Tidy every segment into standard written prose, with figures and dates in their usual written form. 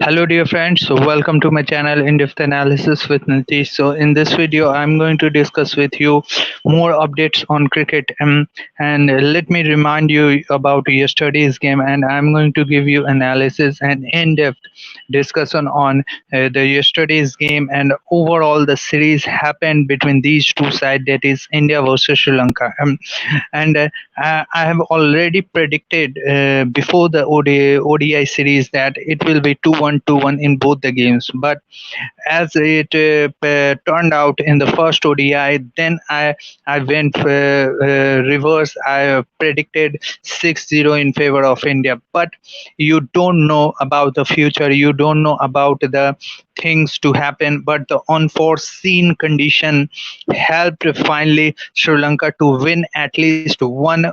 Hello, dear friends. So, welcome to my channel In-Depth Analysis with Nitish. So, in this video, I'm going to discuss with you more updates on cricket. And let me remind you about yesterday's game. And I'm going to give you analysis and in-depth discussion on the yesterday's game and overall the series happened between these two sides. That is India versus Sri Lanka. And I have already predicted before the ODI series that it will be 2-1, 2-1 in both the games. But as it turned out in the first ODI, then I went reverse. I predicted 6-0 in favor of India. But you don't know about the future. You don't know about the things to happen. But the unforeseen condition helped finally Sri Lanka to win at least one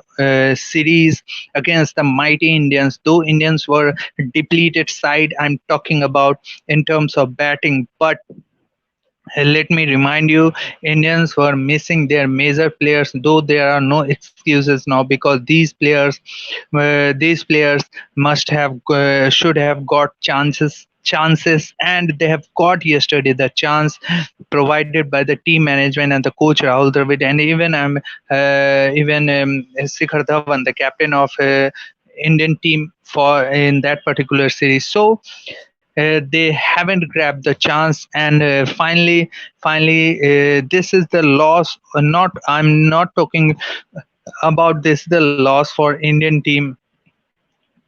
series against the mighty Indians. Though Indians were depleted side, I'm talking about in terms of batting. But let me remind you, Indians were missing their major players, though there are no excuses now because these players must have should have got chances, and they have got yesterday the chance provided by the team management and the coach Rahul Dravid, and even Shikhar Dhawan, the captain of Indian team for in that particular series. So they haven't grabbed the chance, and finally, this is the loss. Not I'm not talking about this the loss for Indian team,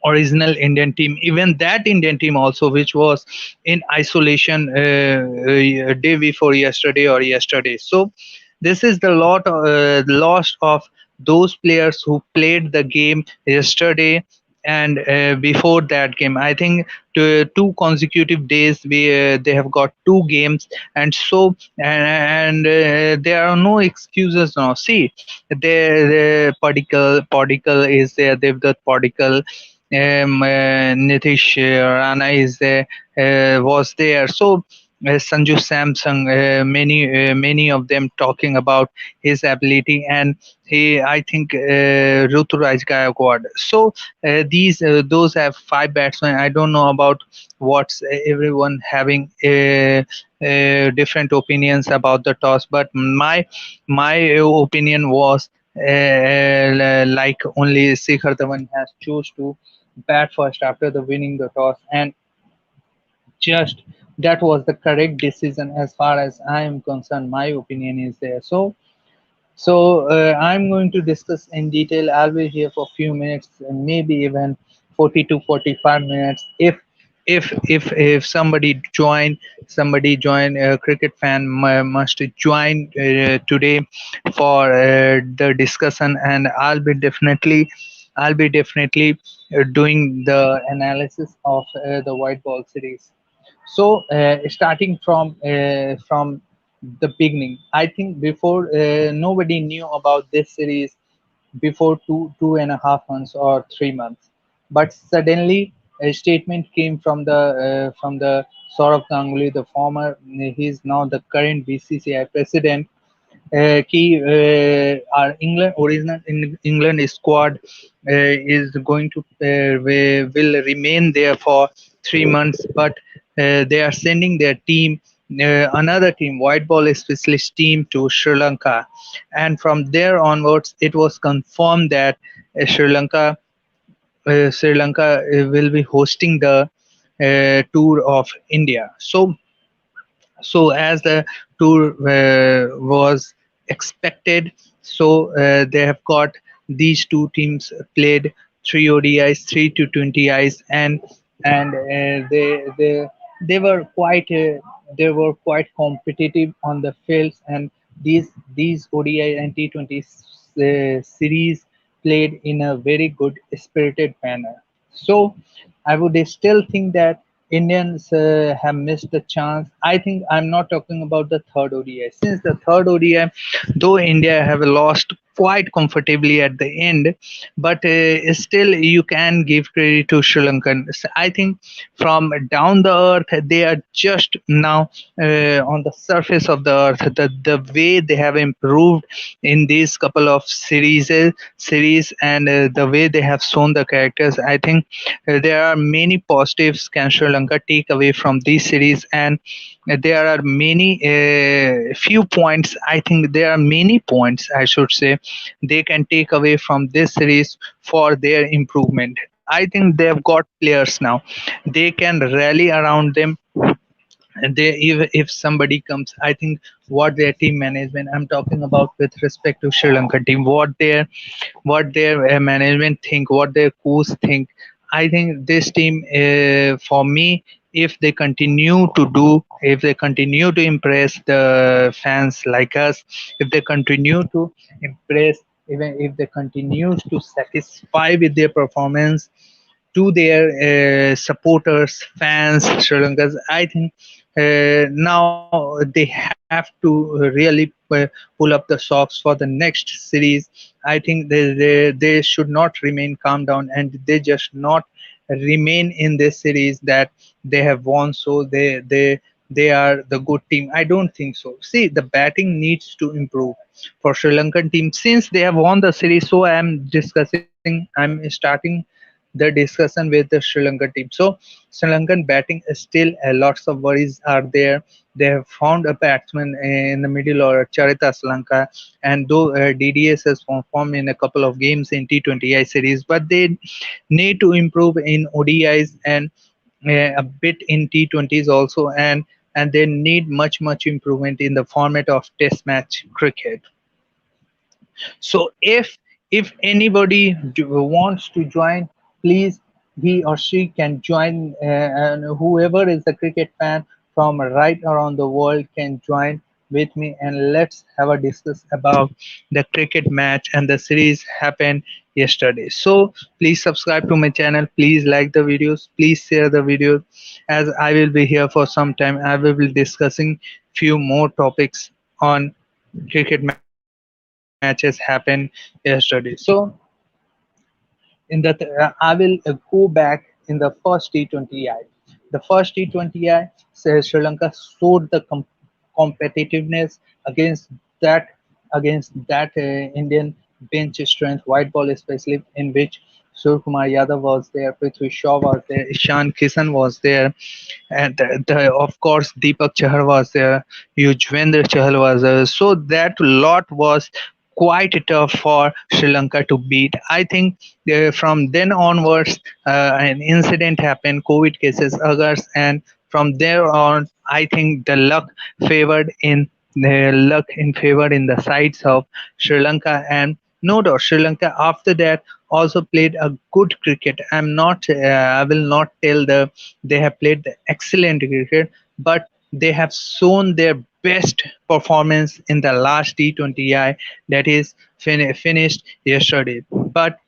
original Indian team, even that Indian team also, which was in isolation day before yesterday or yesterday. So this is the loss of those players who played the game yesterday and before that game. I think two consecutive days they have got two games, and so and there are no excuses now. See, the Padikkal is there, Devdutt Padikkal, Nitish Rana is there, was there. So Sanju Samsung, many of them talking about his ability, and I think Ruturaj Gaikwad. So these those have five batsmen. I don't know about what's everyone having different opinions about the toss, but my opinion was like only Shikhar Dhawan has chose to bat first after the winning the toss, and just that was the correct decision as far as I am concerned. My opinion is there. So I'm going to discuss in detail. I'll be here for a few minutes, maybe even 40 to 45 minutes. If somebody join a cricket fan must join today for the discussion, and I'll be definitely doing the analysis of the white ball series. So starting from the beginning, I think before nobody knew about this series before 2.5 months or 3 months, but suddenly a statement came from the Saurav Ganguly, the former. He's now the current BCCI president. Our England original in England squad is going to will remain there for 3 months, but they are sending their team, another team, white ball specialist team, to Sri Lanka, and from there onwards, it was confirmed that Sri Lanka will be hosting the tour of India. So as the tour was expected, so they have got these two teams played three ODIs, three T20Is, and they were quite competitive on the fields, and these ODI and T20 series played in a very good spirited manner. So I would still think that Indians have missed the chance. I think I'm not talking about the third ODI. Since the third ODI, though India have lost quite comfortably at the end, but still you can give credit to Sri Lankan. I think from down the earth, they are just now on the surface of the earth. The way they have improved in these couple of series, and the way they have shown the characters, I think there are many positives can Sri Lanka take away from these series, and there are many few points. I think there are many points, I should say, they can take away from this series for their improvement. I think they have got players now. They can rally around them. And they, if somebody comes, I think what their team management, I'm talking about with respect to Sri Lanka team, what their management think, what their coach think. I think this team, for me, if they continue to impress the fans like us, if they continue to impress, even if they continue to satisfy with their performance to their supporters, fans, Sri Lankans. I think now they have to really pull up the socks for the next series. I think they should not remain calm down, and they just not remain in this series that they have won, so they are the good team. I don't think so. See, the batting needs to improve for Sri Lankan team since they have won the series. So I'm starting the discussion with the Sri Lanka team. So Sri Lankan batting is still lots of worries are there. They have found a batsman in the middle or Charita Sri Lanka, and though DDS has performed in a couple of games in T20I series, but they need to improve in ODIs and a bit in T20s also, and they need much improvement in the format of Test match cricket. So if anybody wants to join, please he or she can join, and whoever is a cricket fan from right around the world can join with me, and let's have a discuss about the cricket match and the series happened yesterday. So please subscribe to my channel, please like the videos, please share the videos, as I will be here for some time. I will be discussing few more topics on cricket matches happened yesterday. So I will go back in the first T20I. The first T20I, Sri Lanka showed the competitiveness that against that Indian bench strength, white ball especially, in which Surkumar Yadav was there, Prithvi Shaw was there, Ishan Kishan was there, and of course Deepak Chahar was there, Yuzvendra Chahal was there. So that lot was quite tough for Sri Lanka to beat. I think from then onwards, an incident happened, COVID cases occurs, and from there on, I think the luck in favor in the sides of Sri Lanka, and no doubt Sri Lanka after that also played a good cricket. I will not tell they have played the excellent cricket, but they have shown their best performance in the last T20I, that is finished yesterday. But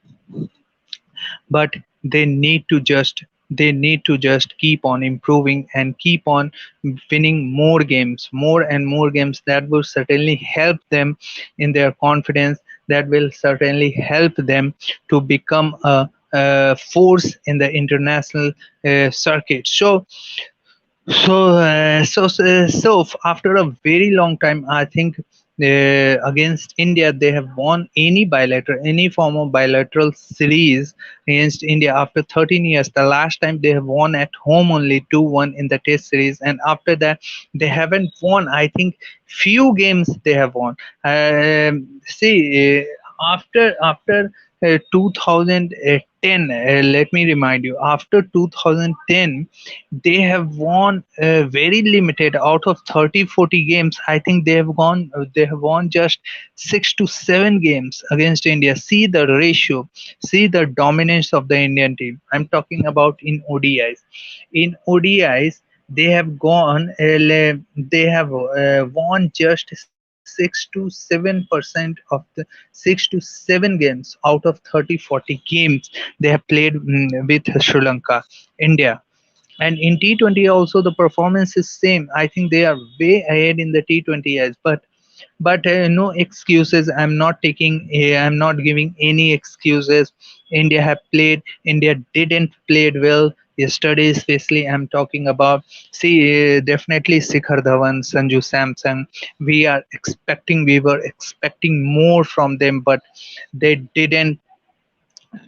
they need to just keep on improving and keep on winning more and more games. That will certainly help them in their confidence, that will certainly help them to become a force in the international circuit. So after a very long time, I think against India, they have won any form of bilateral series against India after 13 years. The last time they have won at home only 2-1 in the Test series, and after that they haven't won. I think few games they have won. See, after 2010, let me remind you, after 2010 they have won very limited out of 30-40 games. I think they have won just 6 to 7 games against India. See the ratio, see the dominance of the Indian team. I'm talking about in ODIs. In ODIs, they have won just 6 to 7 games out of 30-40 games they have played with Sri Lanka. India, and in T20 also the performance is same. I think they are way ahead in the T20s, but But no excuses. I'm not giving any excuses. India didn't played well yesterday, especially I'm talking about. See, definitely Shikhar Dhawan, Sanju Samson, we were expecting more from them, but they didn't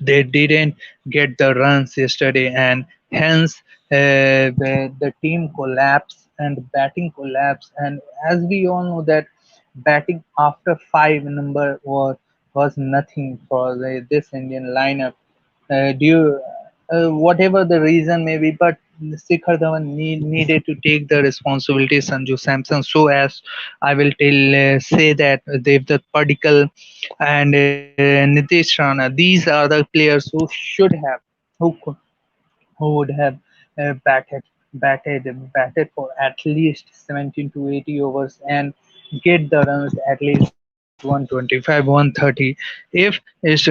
they didn't get the runs yesterday, and hence the team collapsed and batting collapsed. And as we all know that batting after five number was nothing for this Indian lineup. Due whatever the reason may be, but Shikhar Dhawan needed to take the responsibility, Sanju Samson, so as I will say that Devdutt Padikkal and Nitish Rana, these are the players who should have, who could, who would have batted for at least 17 to 80 overs and get the runs at least 125, 130. If is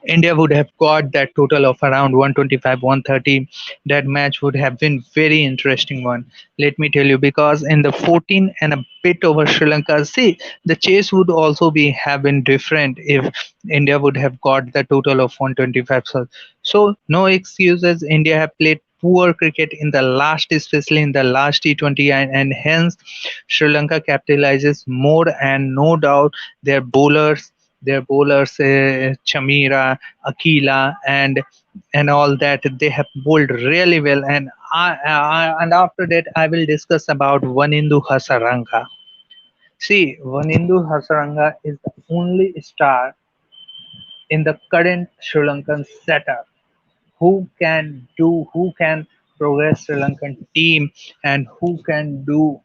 India would have got that total of around 125, 130. That match would have been very interesting one. Let me tell you, because in the 14 and a bit over Sri Lanka, see, the chase would also be have been different if India would have got the total of 125. So no excuses. India have played poor cricket in the last, especially in the last T20I, and hence Sri Lanka capitalizes more. And no doubt their bowlers, Chamira, Akila, and all that, they have bowled really well. And after that, I will discuss about Vanindu Hasaranga. See, Vanindu Hasaranga is the only star in the current Sri Lankan setup who can progress Sri Lankan team, and who can do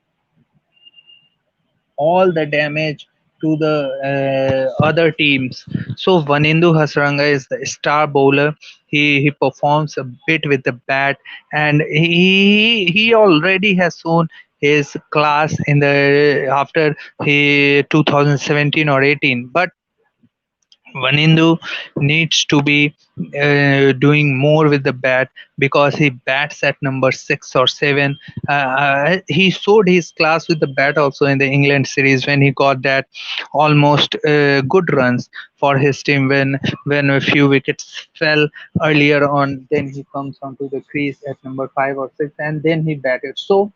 all the damage to the other teams. So Vanindu Hasaranga is the star bowler. He performs a bit with the bat, and he already has shown his class in the after he 2017 or 18. But Vanindu needs to be doing more with the bat, because he bats at number 6 or 7. He showed his class with the bat also in the England series, when he got that almost good runs for his team, when a few wickets fell earlier on. Then he comes onto the crease at number 5 or 6, and then he batted. So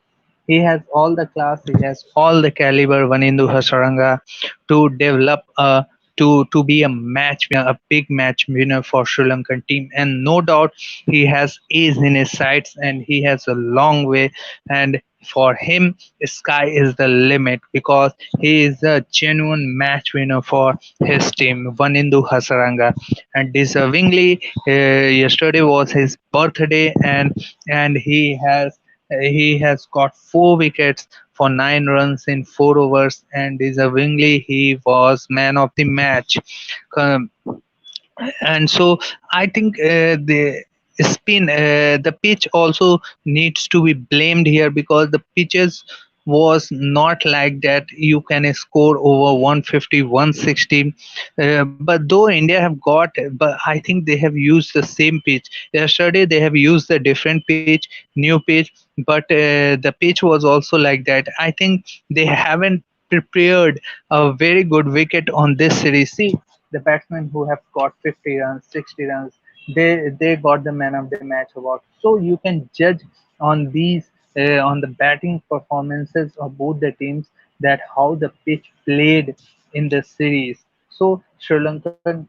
he has all the class, he has all the caliber, Vanindu Hasaranga, to develop to be a match winner, a big match winner for Sri Lankan team. And no doubt he has ace in his sights, and he has a long way. And for him, sky is the limit, because he is a genuine match winner for his team, Vanindu Hasaranga. And deservingly, yesterday was his birthday, and he has got 4 wickets for 9 runs in 4 overs, and deservingly he was man of the match. Um, and so I think the pitch also needs to be blamed here, because the pitches was not like that you can score over 150, 160. But though India have got, but I think they have used the same pitch. Yesterday they have used a different pitch, new pitch, but the pitch was also like that. I think they haven't prepared a very good wicket on this series. See, the batsmen who have got 50 runs, 60 runs, they got the man of the match award. So you can judge on these on the batting performances of both the teams, that how the pitch played in the series. So Sri Lankan,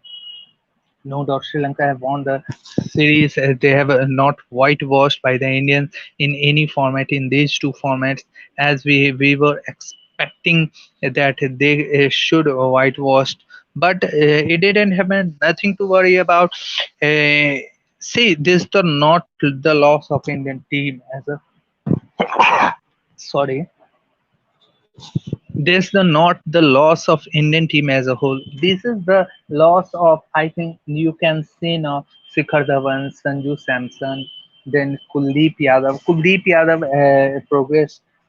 no doubt Sri Lanka have won the series. They have not whitewashed by the Indians in any format, in these two formats, as we were expecting that they should whitewashed. But it didn't happen. Nothing to worry about. Uh, See, this is the not the loss of Indian team as a, sorry, this the not the loss of Indian team as a whole. This is the loss of, I think you can see now, Shikhar Dhawan, Sanju Samson, then Kuldeep Yadav. Kuldeep Yadav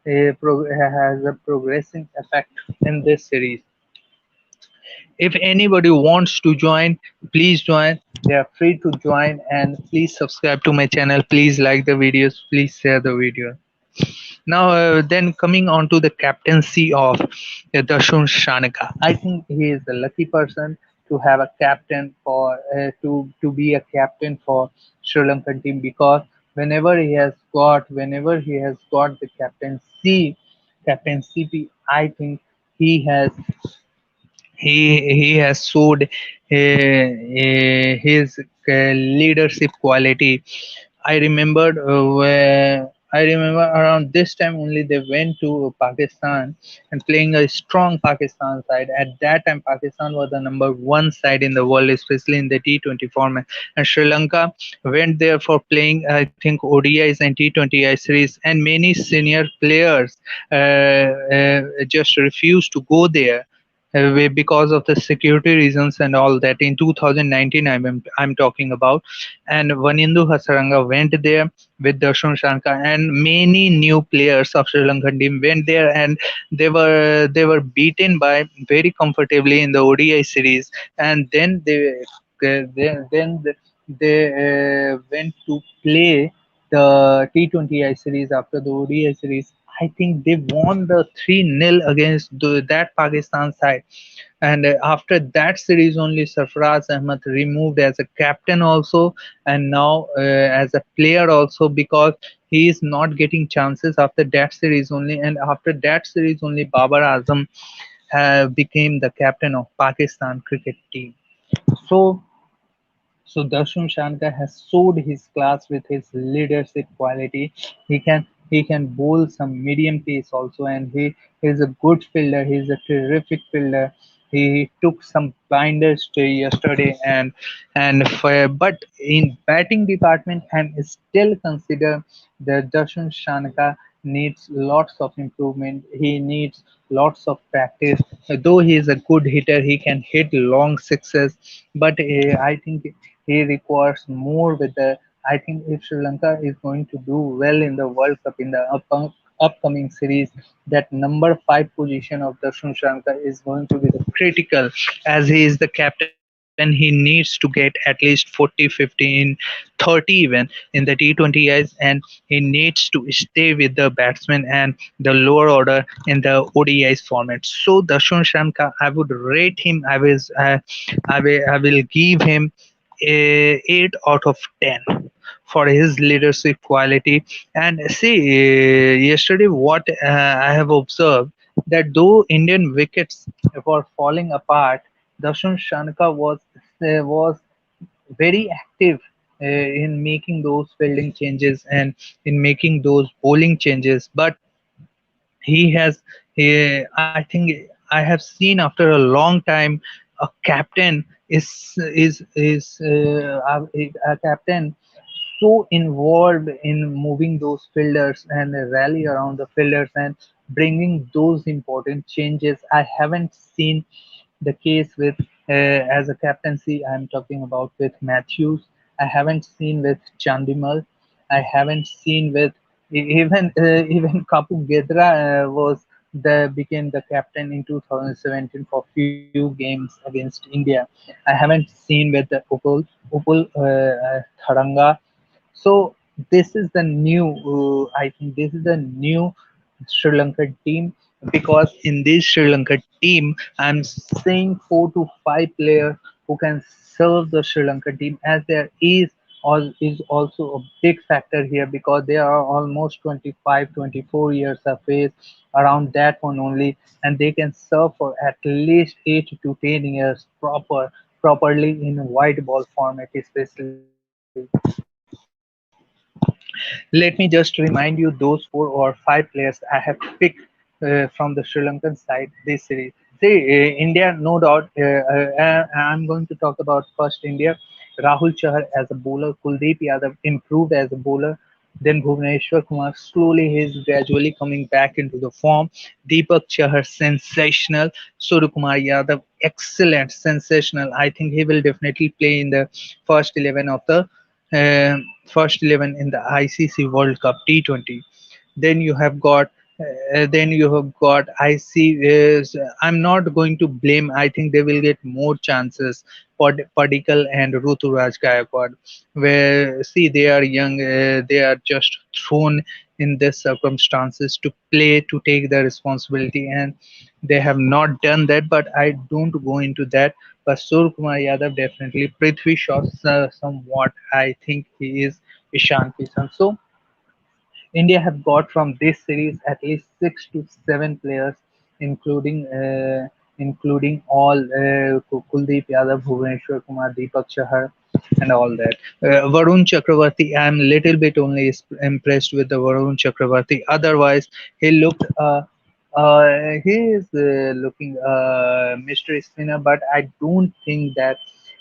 has a progressing effect in this series. If anybody wants to join, please join. They are free to join, and please subscribe to my channel. Please like the videos. Please share the video. Now, then coming on to the captaincy of Dashun Shanaka, I think he is the lucky person to have a captain for to be a captain for Sri Lankan team, because whenever he has got the captaincy, I think he has he has showed his leadership quality. I remember around this time only they went to Pakistan and playing a strong Pakistan side. At that time, Pakistan was the number one side in the world, especially in the T20 format. And Sri Lanka went there for playing, I think, ODIs and T20I series, and many senior players just refused to go there because of the security reasons and all that. In 2019, I'm talking about, and Vanindu Hasaranga went there with Darshan Shanka, and many new players of Sri Lankan team went there, and they were beaten by very comfortably in the ODI series, and then they went to play the T20I series after the ODI series. I think they won the 3-0 against that Pakistan side, and after that series only Sarfaraz Ahmad removed as a captain also, and now as a player also, because he is not getting chances after that series only, and after that series only Babar Azam became the captain of Pakistan cricket team. So so Darshan Shankar has showed his class with his leadership quality. He can bowl some medium pace also, and he is a good fielder. He is a terrific fielder. He took some blinders to yesterday, but in batting department, I'm still consider that Darshan Shankar needs lots of improvement. He needs lots of practice. Though he is a good hitter, he can hit long sixes, but I think he requires more with the. I think if Sri Lanka is going to do well in the World Cup in the upcoming series, that number five position of Darshan Sri Lanka is going to be the critical, as he is the captain. He needs to get at least 40, 15, 30 even in the T20Is, and he needs to stay with the batsmen and the lower order in the ODIs format. So Darshan Shamka, I would rate him. I will give him a 8 out of 10 for his leadership quality. And see, yesterday what I have observed, that though Indian wickets were falling apart, Darshan Shanka was very active in making those fielding changes and in making those bowling changes. But he has, I think, I have seen after a long time a captain is a captain so involved in moving those fielders and rally around the fielders and bringing those important changes. I haven't seen the case with as a captaincy. I'm talking about with Matthews. I haven't seen with Chandimal. I haven't seen with even Kapu Gedra was the became the captain in 2017 for few games against India. I haven't seen with the Upul Tharanga. So this is the new. I think this is the new Sri Lanka team, because in this Sri Lanka team, I'm saying 4 to 5 players who can serve the Sri Lanka team, as there is also a big factor here, because they are almost 25, 24 years of age, around that one only, and they can serve for at least 8 to 10 years properly in white ball format especially. Let me just remind you those 4 or 5 players I have picked from the Sri Lankan side this series. See, India, no doubt. I'm going to talk about first India. Rahul Chahar as a bowler, Kuldeep Yadav improved as a bowler. Then Bhuvneshwar Kumar, slowly he's gradually coming back into the form. Deepak Chahar, sensational. Surya Kumar Yadav, excellent, sensational. I think he will definitely play in the first 11 of the first 11 in the ICC World Cup T20. Then you have got Then you have got I see is I'm not going to blame. I think they will get more chances for Padikal and Ruturaj Gaikwad, where see they are young, they are just thrown in these circumstances to play to take the responsibility, and they have not done that. But I don't go into that. But Surya Kumar Yadav definitely. Prithvi Shaw somewhat. I think he is Ishan Kishan. So India have got from this series at least 6 to 7 players, including all Kuldeep Yadav, Bhuvneshwar Kumar, Deepak Chahar, and all that. Varun Chakravarti, I'm little bit only impressed with the Varun Chakravarti. Otherwise, he looked. He is looking mystery spinner, but I don't think that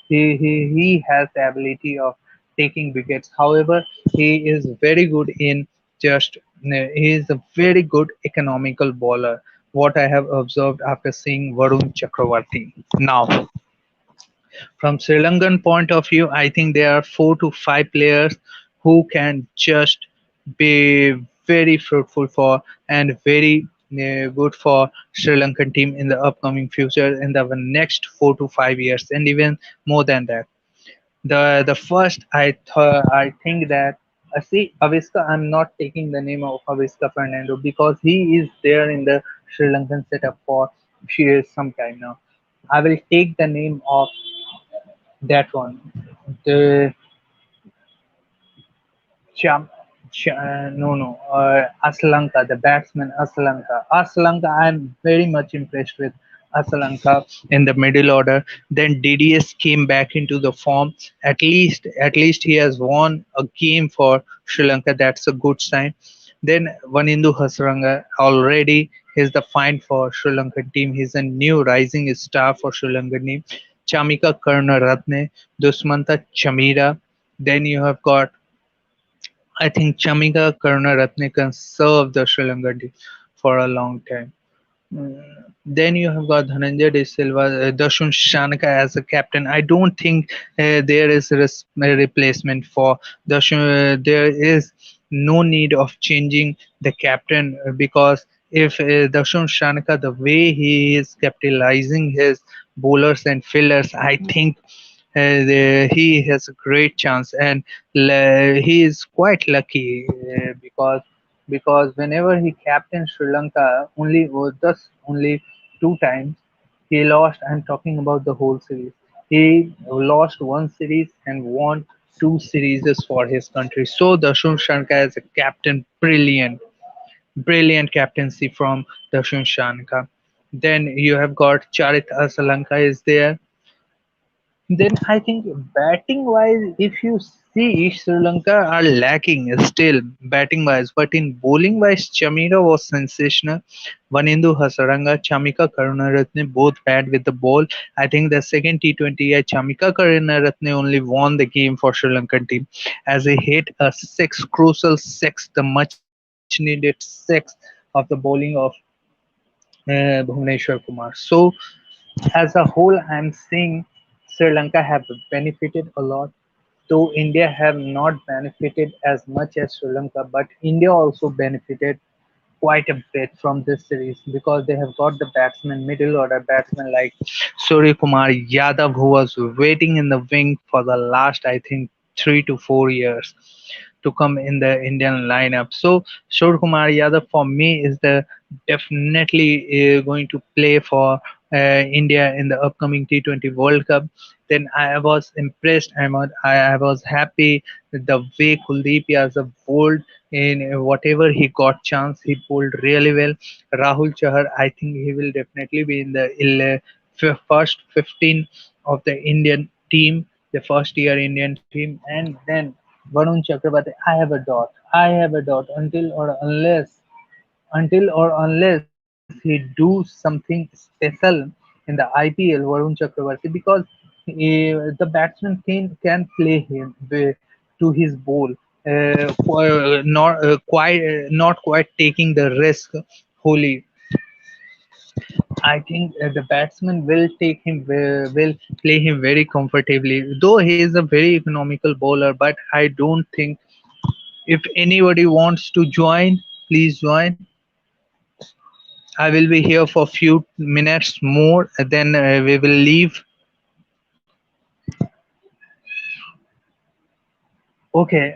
he has the ability of taking wickets. However, he is very good in just he is a very good economical bowler. What I have observed after seeing Varun Chakravarti. Now, from Sri Lankan point of view, I think there are 4 to 5 players who can just be very fruitful for and very good for Sri Lankan team in the upcoming future in the next 4 to 5 years and even more than that. The first I think that see Aviska. I'm not taking the name of Aviska Fernando because he is there in the Sri Lankan setup for some time now. I will take the name of that one. The Cham, no, Aslanka, the batsman Aslanka. Aslanka, I'm very much impressed with Aslanka in the middle order. Then DDS came back into the form. At least he has won a game for Sri Lanka. That's a good sign. Then Vanindu Hasranga already is the find for Sri Lankan team. He's a new rising star for Sri Lankan team. Chamika Karnaratne, Dusmanta Chamira. Then you have got I think Chamika Karunaratne can serve the Sri Lanka team for a long time. Then you have got Dhananjay De Silva, Dashun Shanaka as a captain. I don't think there is a replacement for Dashun. There is no need of changing the captain because if Dashun Shanaka, the way he is capitalizing his bowlers and fillers, I think he has a great chance, and he is quite lucky because whenever he captained Sri Lanka, just only 2 times he lost. I'm talking about the whole series. He lost one series and won 2 series for his country. So Dashun Shanka as a captain, brilliant captaincy from Dashun Shanka. Then you have got Charit Asalanka is there. Then I think batting wise, if you see Sri Lanka are lacking still batting wise, but in bowling wise, Chamira was sensational. Vanindu Hasaranga, Chamika Karunaratne both bad with the ball. I think the second T20I, Chamika Karunaratne only won the game for Sri Lankan team as he hit a crucial six, the much needed six of the bowling of Bhuvneshwar Kumar. So as a whole, I'm seeing Sri Lanka have benefited a lot, though India have not benefited as much as Sri Lanka, but India also benefited quite a bit from this series because they have got the batsman, middle order batsman like Surya Kumar Yadav, who was waiting in the wing for the last, I think, 3 to 4 years to come in the Indian lineup. So Surya Kumar Yadav for me is the definitely going to play for India in the upcoming T20 World Cup. Then I was impressed. I was happy with the way Kuldeep Yadav bowled in whatever he got chance. He bowled really well. Rahul Chahar, I think he will definitely be in the first 15 of the Indian team, the first year Indian team, and then Varun Chakrabarti. I have a doubt until or unless he do something special in the IPL, Varun Chakravarti, because the batsman can play him to his ball, not quite taking the risk wholly. I think the batsman will play him very comfortably. Though he is a very economical bowler, but I don't think if anybody wants to join, please join. I will be here for few minutes more, then we will leave. Okay,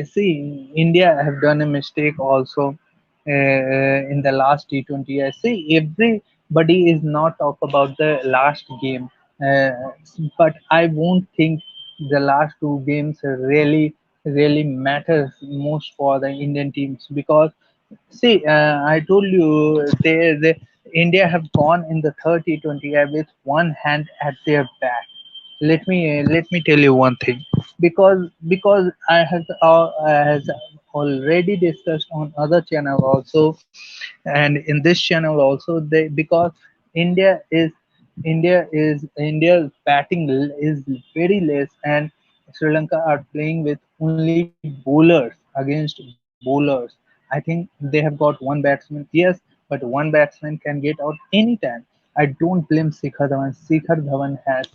see, India have done a mistake also in the last T20. I see everybody is not talk about the last game, uh, but I won't think the last two games really matters most for the Indian teams because see, I told you India have gone in the third T20 with one hand at their back. Let me tell you one thing because I has already discussed on other channel also, and in this channel also they because India is India's batting is very less, and Sri Lanka are playing with only bowlers against bowlers. I think they have got one batsman, yes, but one batsman can get out anytime. I don't blame Shikhar Dhawan. Shikhar Dhawan has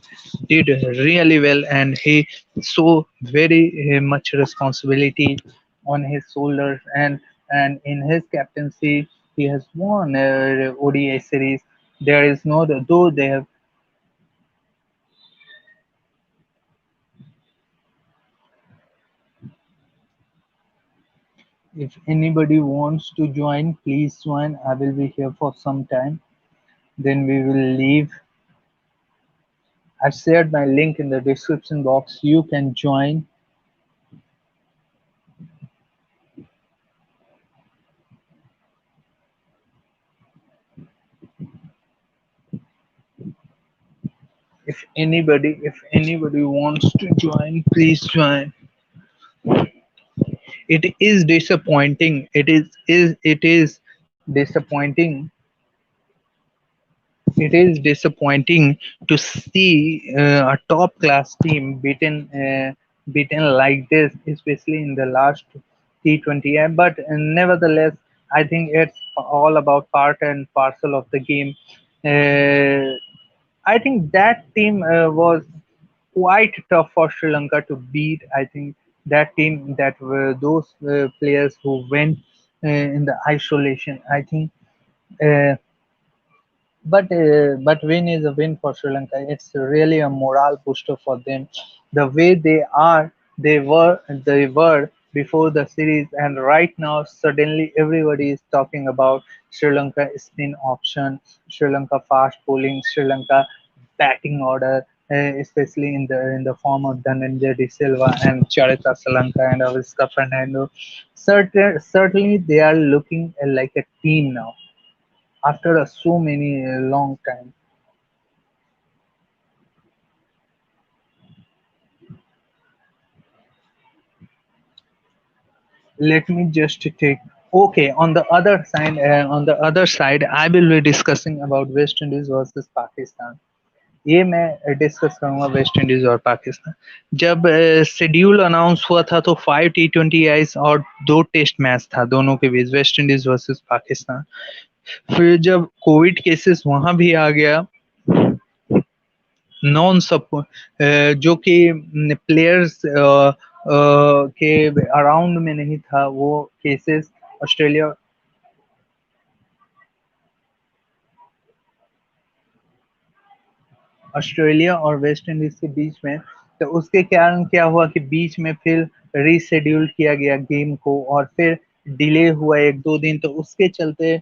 did really well, and he so very much responsibility on his shoulders, and in his captaincy he has won ODI series. There is no though they have. If anybody wants to join, please join. I will be here for some time. Then we will leave. I've shared my link in the description box. You can join. If anybody wants to join, please join. It is disappointing. It is disappointing. It is disappointing to see a top class team beaten like this, especially in the last T20. But nevertheless, I think it's all about part and parcel of the game. Uh, I think that team was quite tough for Sri Lanka to beat. I think that team, that were those players who went in the isolation. I think. Uh, but win is a win for Sri Lanka. It's really a morale booster for them. The way they were before the series, and right now suddenly everybody is talking about Sri Lanka spin option, Sri Lanka fast bowling, Sri Lanka batting order, especially in the form of Dhananjay De Silva and Charita Salanka and Aviska Fernando. Certainly they are looking like a team now after so many long time. Let me just take. Okay, on the other side I will be discussing about West Indies versus Pakistan. ये मैं discuss करूंगा West Indies और पाकिस्तान. जब schedule announce हुआ था तो 5 T20Is और 2 test match था दोनों के बीच, वेस्ट इंडीज वर्सेस पाकिस्तान. फिर जब कोविड केसेस वहां भी आ गया, नॉन सप जो कि प्लेयर्स के अराउंड में नहीं था वो केसेस. ऑस्ट्रेलिया ऑस्ट्रेलिया और वेस्ट इंडीज के बीच में, तो उसके कारण क्या हुआ कि बीच में फिर रीशेड्यूल किया गया गेम को और फिर डिले हुआ 1-2 दिन, तो उसके चलते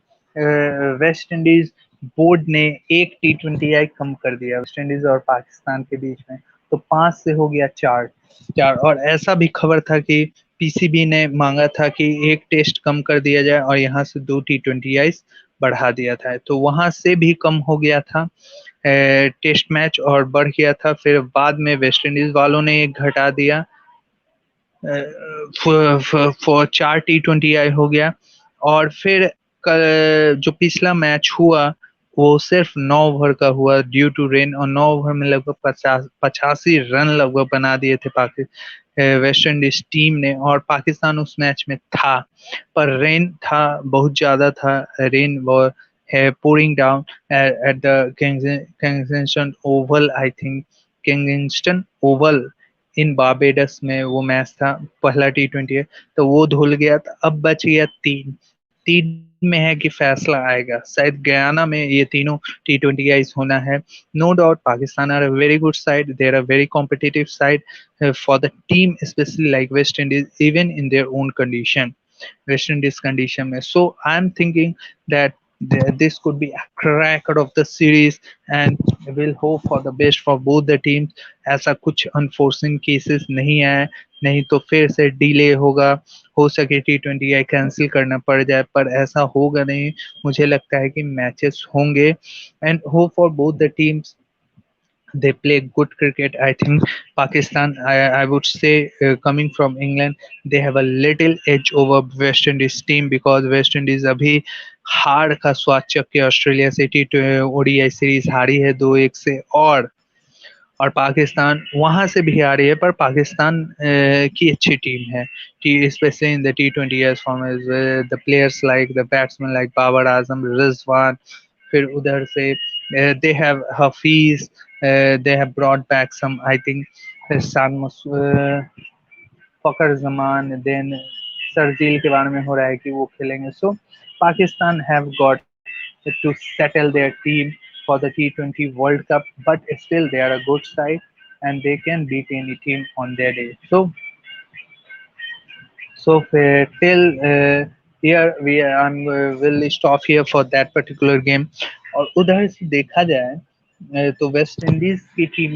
वेस्ट इंडीज बोर्ड ने एक T20I कम कर दिया वेस्ट इंडीज और पाकिस्तान के बीच में, तो 5 से हो गया 4-4. और ऐसा भी खबर था कि पीसीबी ने मांगा था कि एक टेस्ट कम कर दिया जाए और यहाँ से 2 T20I बढ़ा दिया था, तो वहां से भी कम हो गया था टेस्ट मैच और बढ़ गया था. फिर बाद में वेस्ट इंडीज वालों ने एक घटा दिया, फॉर 4 T20I हो गया. और फिर जो पिछला मैच हुआ वो सिर्फ 9 ओवर का हुआ ड्यू टू रेन, और 9 ओवर में लगभग 85 रन लगभग बना दिए थे वेस्ट इंडीज टीम ने, और पाकिस्तान उस मैच में था, पर रेन था, बहुत ज्यादा था. रेन है pouring down at the Kensington Oval, I think Kensington Oval इन बारबेडस में वो मैच था, पहला T20 है, तो वो धुल गया, तो अब बच गया तीन। तीन में है कि फैसला आएगा, शायद गयाना में ये तीनों T20Is होना है। No doubt Pakistan are a very good side, they are a very competitive side for the team, specially like West Indies, even in their own condition, West Indies condition में. So I'm thinking that this could be a cracker of the series, and we'll hope for the best for both the teams. ऐसा कुछ enforcing cases नहीं आए, नहीं तो फिर से delay होगा, हो सके T20I कैंसिल करना पड़ जाए, पर ऐसा होगा नहीं। मुझे लगता है कि मैचेस होंगे, and hope for both the teams, they play good cricket. I think Pakistan, I would say, coming from England, they have a little edge over West Indies team, because West Indies अभी हार का स्वाद चख के Australia से ODI series हारी है 2-1 से, और पाकिस्तान वहां से भी आ रही है, पर पाकिस्तान की अच्छी टीम है, especially in the T20 format, the players like the batsman like Babar Azam, Rizwan, फिर उधर से they have Hafeez, they have brought back some, I think Fakhar Zaman, then Sharjeel के बारे में हो रहा है कि वो खेलेंगे। So Pakistan have got to settle their team for the T20 World Cup, but still they are a good side and they can beat any team on their day. So till here we will stop here for that particular game. और उधर से देखा जाए तो West Indies की team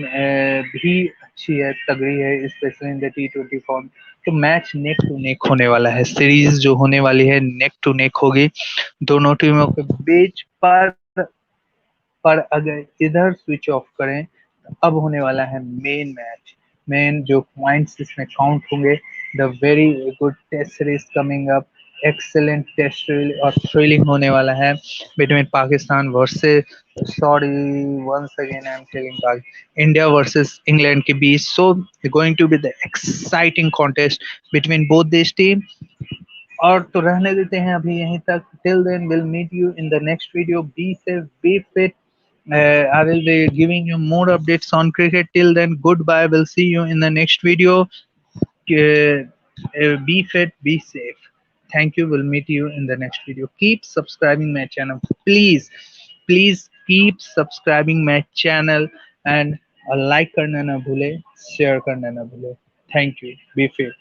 भी अच्छी है, तगड़ी है, especially in the T20 form. तो मैच नेक टू नेक होने वाला है, सीरीज जो होने वाली है नेक टू नेक होगी दोनों टीमों के बीच। पर अगर इधर स्विच ऑफ करें तो अब होने वाला है मेन मैच, मेन जो पॉइंट्स इसमें काउंट होंगे, the very good test series coming up, excellent test और थ्रिलिंग होने वाला है between Pakistan versus, sorry once again I am telling, India versus England के बीच। So going to be the exciting contest between both this team. और तो रहने देते हैं अभी यहीं तक। Till then will meet you in the next video, be safe, B fit, I will be giving you more updates on cricket. Till then, goodbye. We'll see you in the next video. Be fit, be safe. Thank you. We'll meet you in the next video. Keep subscribing my channel, please. Please keep subscribing my channel, and like करना ना भूले, share करना ना भूले. Thank you. Be fit.